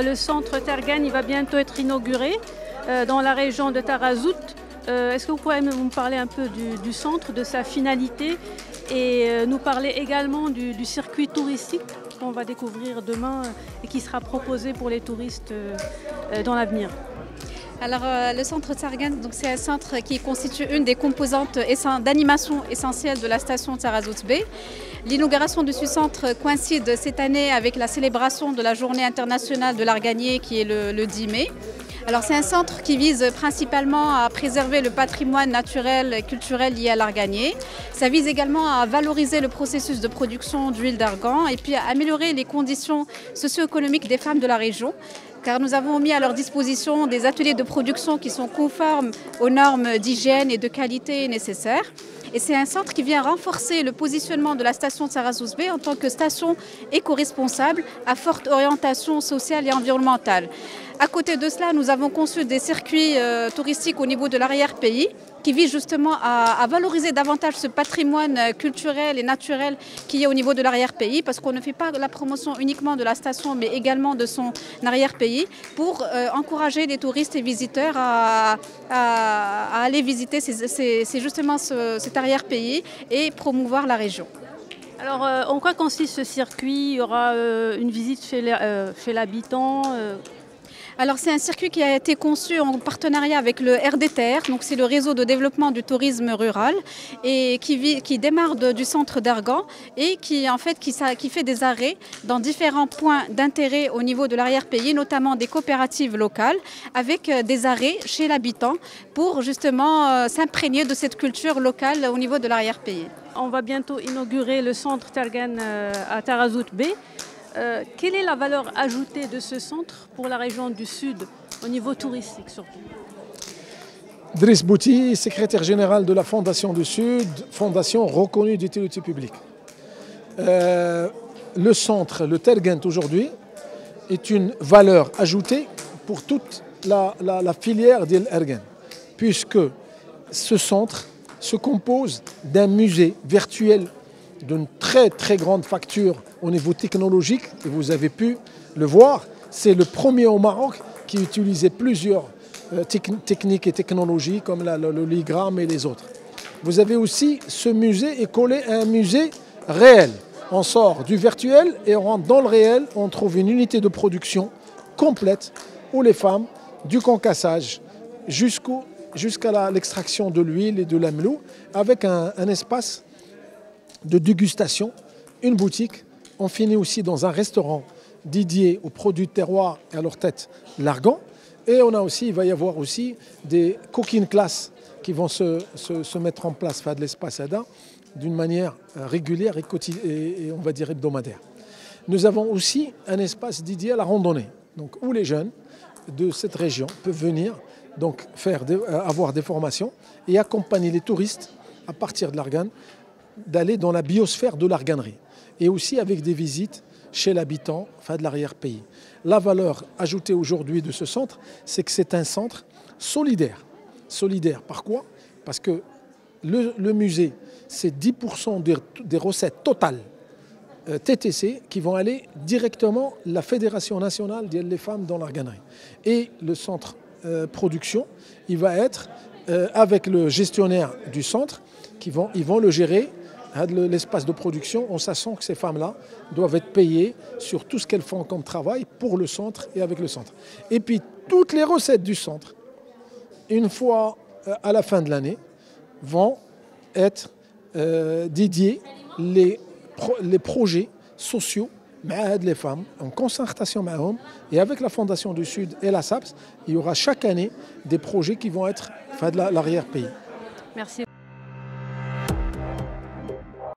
le centre Tergan, il va bientôt être inauguré dans la région de Tarazout. Est-ce que vous pouvez nous parler un peu du centre, de sa finalité et nous parler également du circuit touristique qu'on va découvrir demain et qui sera proposé pour les touristes dans l'avenir? Alors, le centre Tergan, c'est un centre qui constitue une des composantes d'animation essentielles de la station Tarazout B. L'inauguration de ce centre coïncide cette année avec la célébration de la Journée internationale de l'arganier qui est le 10 mai. Alors, c'est un centre qui vise principalement à préserver le patrimoine naturel et culturel lié à l'arganier. Ça vise également à valoriser le processus de production d'huile d'argan et puis à améliorer les conditions socio-économiques des femmes de la région, car nous avons mis à leur disposition des ateliers de production qui sont conformes aux normes d'hygiène et de qualité nécessaires. Et c'est un centre qui vient renforcer le positionnement de la station Tarazout B en tant que station éco-responsable à forte orientation sociale et environnementale. À côté de cela, nous avons conçu des circuits touristiques au niveau de l'arrière-pays qui visent justement à valoriser davantage ce patrimoine culturel et naturel qui est au niveau de l'arrière-pays, parce qu'on ne fait pas la promotion uniquement de la station mais également de son arrière-pays pour encourager les touristes et visiteurs à aller visiter justement cet arrière-pays et promouvoir la région. Alors, en quoi consiste ce circuit? Il y aura une visite chez l'habitant Alors, c'est un circuit qui a été conçu en partenariat avec le RDTR, donc c'est le réseau de développement du tourisme rural, et qui démarre du centre d'Ergan et qui fait des arrêts dans différents points d'intérêt au niveau de l'arrière-pays, notamment des coopératives locales, avec des arrêts chez l'habitant pour justement s'imprégner de cette culture locale au niveau de l'arrière-pays. On va bientôt inaugurer le centre Tergan à Tarazout B. Quelle est la valeur ajoutée de ce centre pour la région du Sud, au niveau touristique surtout? Driss Bouti, secrétaire général de la Fondation du Sud, fondation reconnue d'utilité publique. Le centre, le Tergan aujourd'hui, est une valeur ajoutée pour toute la filière d'El Ergan, puisque ce centre se compose d'un musée virtuel d'une très grande facture au niveau technologique, et vous avez pu le voir, c'est le premier au Maroc qui utilisait plusieurs techniques et technologies comme l'hologramme et les autres. Vous avez aussi, ce musée est collé à un musée réel. On sort du virtuel et on rentre dans le réel, on trouve une unité de production complète où les femmes, du concassage jusqu'à l'extraction de l'huile et de l'amelou, avec un espace de dégustation, une boutique. On finit aussi dans un restaurant dédié aux produits de terroir et à leur tête l'argan. Et il va y avoir aussi des cooking classes qui vont se mettre en place, de l'espace ADA, d'une manière régulière et on va dire hebdomadaire. Nous avons aussi un espace dédié à la randonnée, donc où les jeunes de cette région peuvent venir donc avoir des formations et accompagner les touristes à partir de l'Argan d'aller dans la biosphère de l'arganerie et aussi avec des visites chez l'habitant, de l'arrière-pays. La valeur ajoutée aujourd'hui de ce centre, c'est que c'est un centre solidaire. Solidaire, par quoi? Parce que le musée, c'est 10% des recettes totales TTC qui vont aller directement à la Fédération nationale des femmes dans l'arganerie. Et le centre production, il va être avec le gestionnaire du centre, ils vont le gérer, l'espace de production, en sachant que ces femmes-là doivent être payées sur tout ce qu'elles font comme travail pour le centre et avec le centre. Et puis toutes les recettes du centre, une fois à la fin de l'année, vont être dédiées les projets sociaux les femmes en concertation avec eux et avec la Fondation du Sud et la SAPS. Il y aura chaque année des projets qui vont être de l'arrière-pays. Merci.